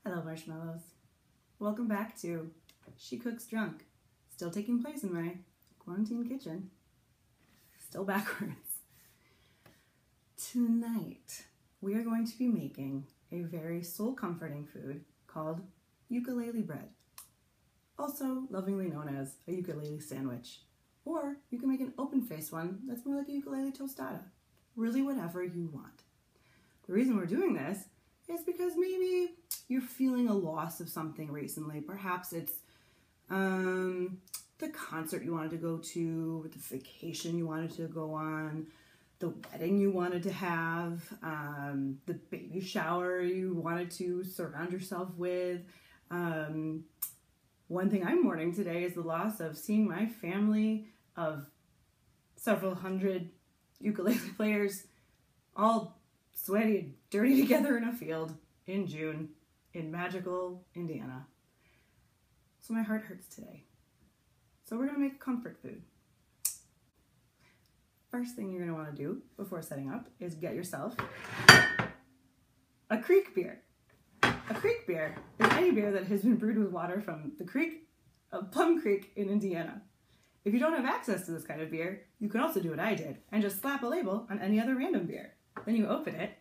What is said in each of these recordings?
Hello, marshmallows. Welcome back to She Cooks Drunk, still taking place in my quarantine kitchen, still backwards. Tonight, we are going to be making a very soul-comforting food called ukulele bread, also lovingly known as a ukulele sandwich, or you can make an open-faced one that's more like a ukulele tostada, really whatever you want. The reason we're doing this is because maybe you're feeling a loss of something recently. Perhaps it's the concert you wanted to go to, the vacation you wanted to go on, the wedding you wanted to have, the baby shower you wanted to surround yourself with. One thing I'm mourning today is the loss of seeing my family of several hundred ukulele players all sweaty and dirty together in a field in June in magical Indiana. So my heart hurts today. So we're gonna make comfort food. First thing you're gonna wanna do before setting up is get yourself a creek beer. A creek beer is any beer that has been brewed with water from the creek, Plum Creek in Indiana. If you don't have access to this kind of beer, you can also do what I did and just slap a label on any other random beer. Then you open it,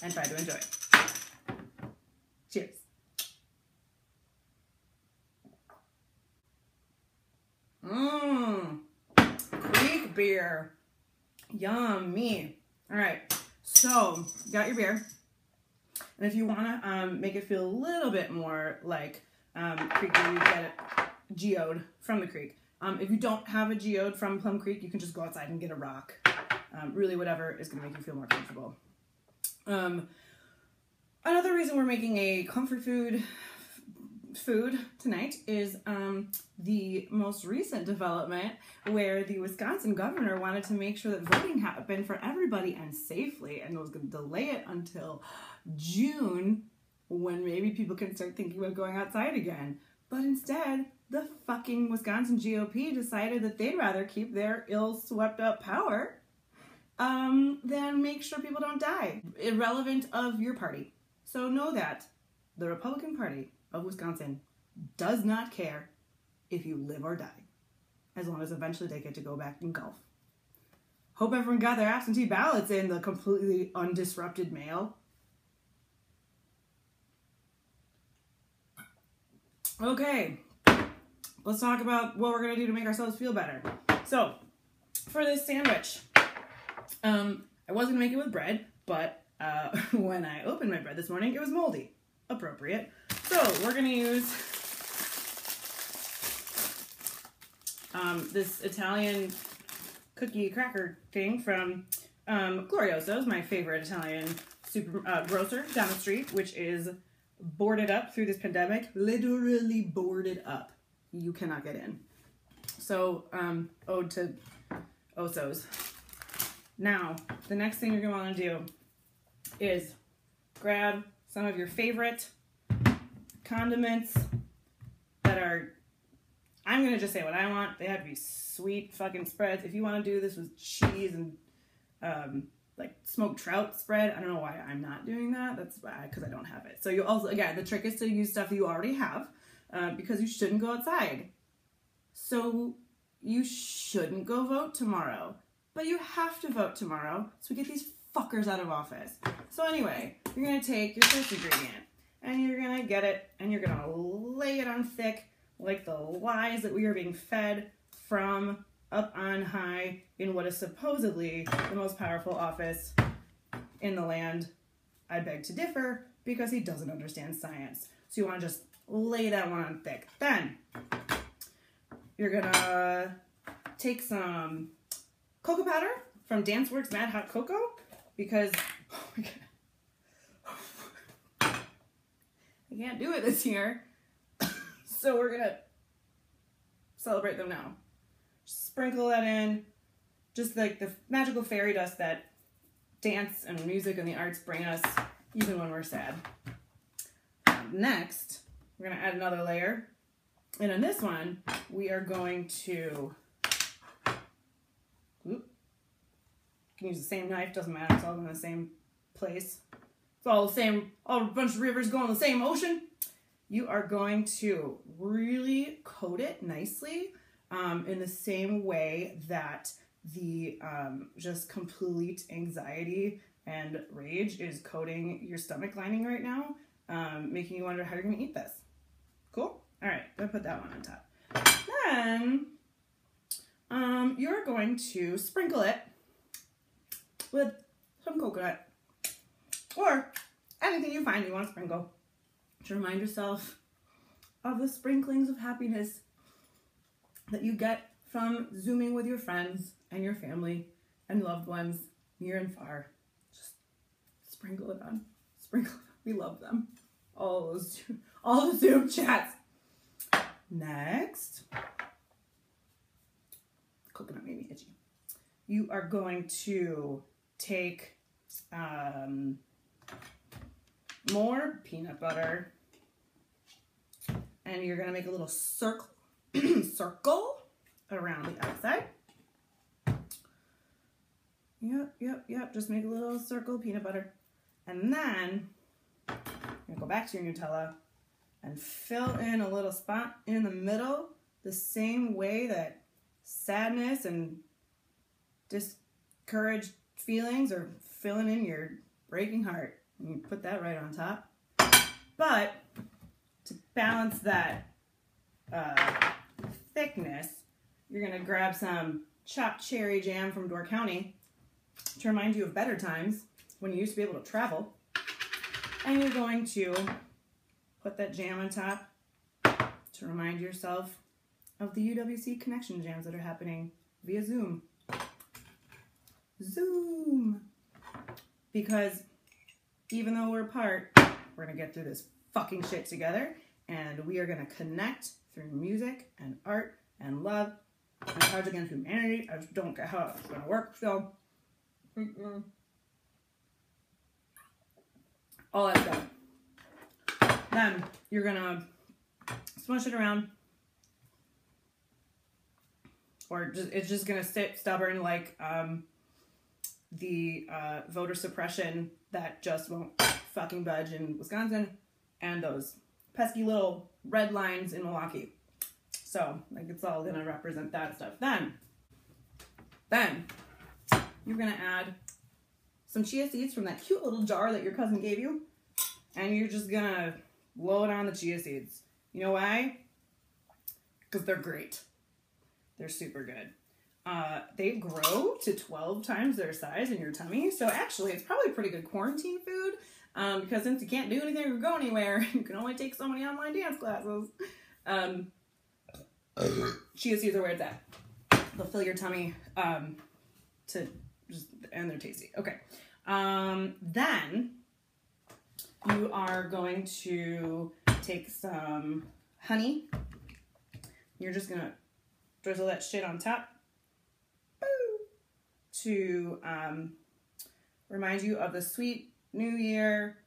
and try to enjoy it. Cheers. Creek beer. Yummy. All right, so you got your beer. And if you want to make it feel a little bit more like creek beer, you get it geode from the creek. If you don't have a geode from Plum Creek, you can just go outside and get a rock. Really whatever is going to make you feel more comfortable. Another reason we're making a comfort food tonight is the most recent development where the Wisconsin governor wanted to make sure that voting happened for everybody and safely, and was going to delay it until June when maybe people can start thinking about going outside again. But instead, the fucking Wisconsin GOP decided that they'd rather keep their ill-swept-up power than make sure people don't die, irrelevant of your party. So know that the Republican Party of Wisconsin does not care if you live or die, as long as eventually they get to go back and golf. Hope everyone got their absentee ballots in the completely undisrupted mail. Okay, let's talk about what we're gonna do to make ourselves feel better. So, for this sandwich, I was gonna make it with bread, but when I opened my bread this morning, it was moldy. Appropriate. So we're gonna use this Italian cookie cracker thing from Glorioso's, my favorite Italian grocer down the street, which is boarded up through this pandemic. Literally boarded up. You cannot get in. So ode to Osos. Now, the next thing you're gonna wanna do is grab some of your favorite condiments that are, I'm going to just say what I want. They have to be sweet fucking spreads. If you want to do this with cheese and like smoked trout spread, I don't know why I'm not doing that. That's why, because I don't have it. So you also, again, the trick is to use stuff that you already have because you shouldn't go outside. So you shouldn't go vote tomorrow. But you have to vote tomorrow so we get these fuckers out of office. So anyway, you're going to take your first ingredient and you're going to get it and you're going to lay it on thick like the lies that we are being fed from up on high in what is supposedly the most powerful office in the land. I beg to differ because he doesn't understand science. So you want to just lay that one on thick. Then you're going to take some cocoa powder from Danceworks Mad Hot Cocoa because, oh my God, I can't do it this year. So we're going to celebrate them now. Sprinkle that in, just like the magical fairy dust that dance and music and the arts bring us, even when we're sad. Next, we're going to add another layer. And on this one, we are going to You can use the same knife, doesn't matter, it's all in the same place. It's all the same, all a bunch of rivers going in the same ocean. You are going to really coat it nicely in the same way that the just complete anxiety and rage is coating your stomach lining right now, making you wonder how you're gonna eat this. Cool? All right, I'm gonna put that one on top. Then you're going to sprinkle it with some coconut or anything you find you want to sprinkle to remind yourself of the sprinklings of happiness that you get from Zooming with your friends and your family and loved ones near and far. Just sprinkle it on. Sprinkle it on. We love them. All the Zoom chats. Next. Coconut made me itchy. You are going to take more peanut butter and you're going to make a little circle around the outside. Yep. Just make a little circle of peanut butter. And then you're going to go back to your Nutella and fill in a little spot in the middle the same way that sadness and discouraged feelings are filling in your breaking heart. And you put that right on top. But to balance that thickness, you're going to grab some chopped cherry jam from Door County to remind you of better times when you used to be able to travel. And you're going to put that jam on top to remind yourself of the UWC connection jams that are happening via Zoom. Zoom! Because even though we're apart, we're going to get through this fucking shit together, and we are going to connect through music and art and love and Cards Against Humanity. I just don't get how it's going to work, so all that stuff. Then you're going to smush it around, or it's just going to sit stubborn like the voter suppression that just won't fucking budge in Wisconsin and those pesky little red lines in Milwaukee. So, like, it's all gonna represent that stuff. Then you're gonna add some chia seeds from that cute little jar that your cousin gave you, and you're just gonna load on the chia seeds. You know why? Because they're great. They're super good. They grow to 12 times their size in your tummy. So actually, it's probably pretty good quarantine food because since you can't do anything or go anywhere, you can only take so many online dance classes. Chia seeds are where it's at. They'll fill your tummy and they're tasty. Okay. Then you are going to take some honey. You're just going to drizzle that shit on top. To remind you of the sweet new year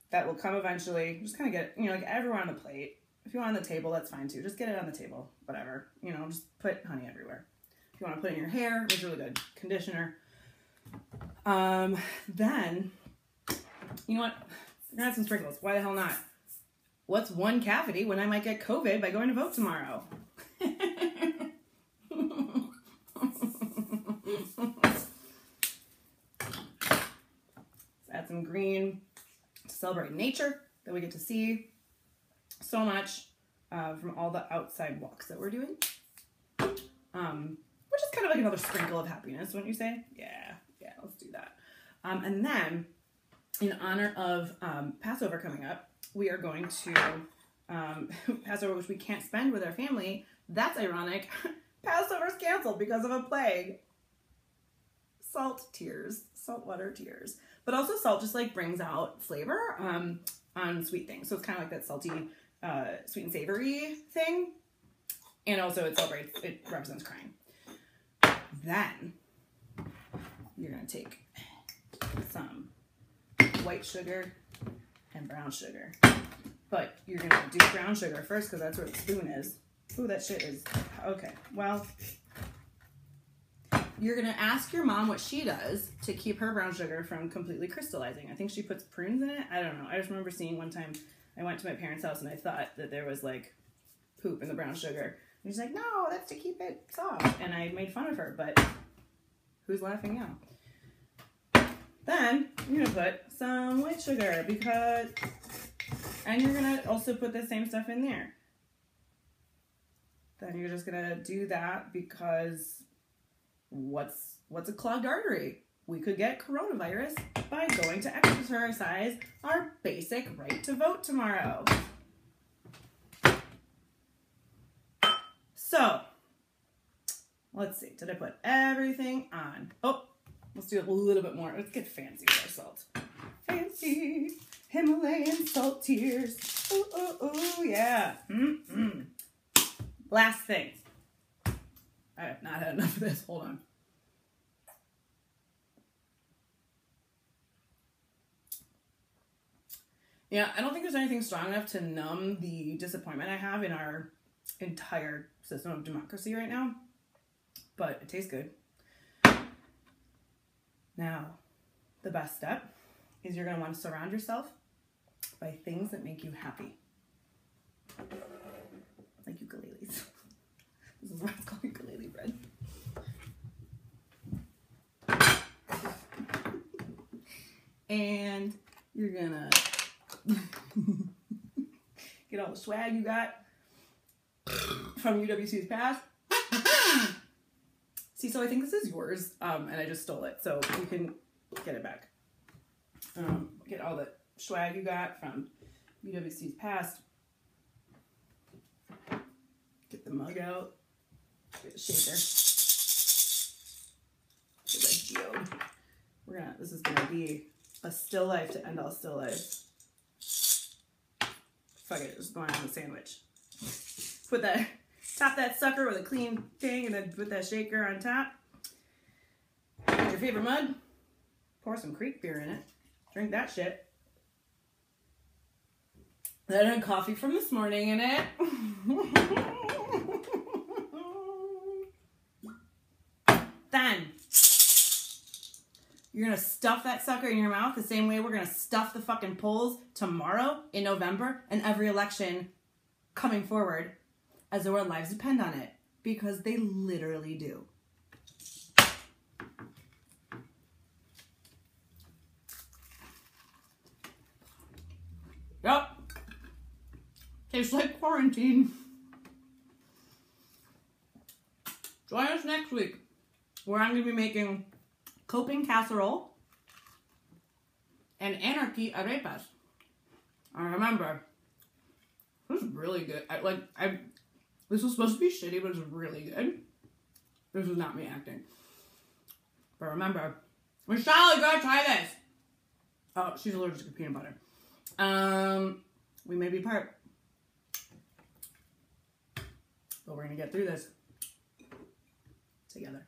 that will come eventually. Just kind of get, like everywhere on the plate. If you want on the table, that's fine too. Just get it on the table, whatever. Just put honey everywhere. If you want to put it in your hair, it's really good. Conditioner. Then, you know what? You're gonna have some sprinkles. Why the hell not? What's one cavity when I might get COVID by going to vote tomorrow? Add some green to celebrate nature that we get to see so much from all the outside walks that we're doing. Which is kind of like another sprinkle of happiness, wouldn't you say? Yeah, let's do that. And then, in honor of Passover coming up, we are going to, Passover, which we can't spend with our family. That's ironic. Passover's canceled because of a plague. Saltwater tears. But also salt just like brings out flavor on sweet things. So it's kind of like that salty, sweet and savory thing. And also it represents crying. Then you're going to take some white sugar and brown sugar. But you're going to do brown sugar first because that's where the spoon is. Ooh, that shit is... Okay, well... you're going to ask your mom what she does to keep her brown sugar from completely crystallizing. I think she puts prunes in it. I don't know. I just remember seeing one time I went to my parents' house and I thought that there was like poop in the brown sugar. And she's like, no, that's to keep it soft. And I made fun of her, but who's laughing now? Then you're going to put some white sugar and you're going to also put the same stuff in there. Then you're just going to do that because what's a clogged artery? We could get coronavirus by going to exercise our basic right to vote tomorrow. So, let's see. Did I put everything on? Oh, let's do a little bit more. Let's get fancy with our salt. Fancy Himalayan salt tears. Ooh, ooh, ooh, yeah. Last thing. I have not had enough of this. Hold on. Yeah, I don't think there's anything strong enough to numb the disappointment I have in our entire system of democracy right now. But it tastes good. Now, the best step is you're going to want to surround yourself by things that make you happy. Like ukuleles. This is why it's called ukulele bread. And you're gonna get all the swag you got from UWC's past. See, so I think this is yours, and I just stole it, so you can get it back. Get all the swag you got from UWC's past. Get the mug out. Get a shaker. Get that geode. This is gonna be a still life to end all still life. Fuck it, just going on the sandwich. Top that sucker with a clean thing and then put that shaker on top. Get your favorite mug. Pour some Creek beer in it. Drink that shit. Then a coffee from this morning in it. Then you're gonna stuff that sucker in your mouth the same way we're gonna stuff the fucking polls tomorrow in November and every election coming forward, as though our lives depend on it, because they literally do. Yep. Tastes like quarantine. Join us next week, where I'm going to be making coping casserole and anarchy arepas. And remember, this is really good. This was supposed to be shitty, but it's really good. This is not me acting. But remember, Michelle, you gotta try this. Oh, she's allergic to peanut butter. We may be part, but we're gonna get through this together.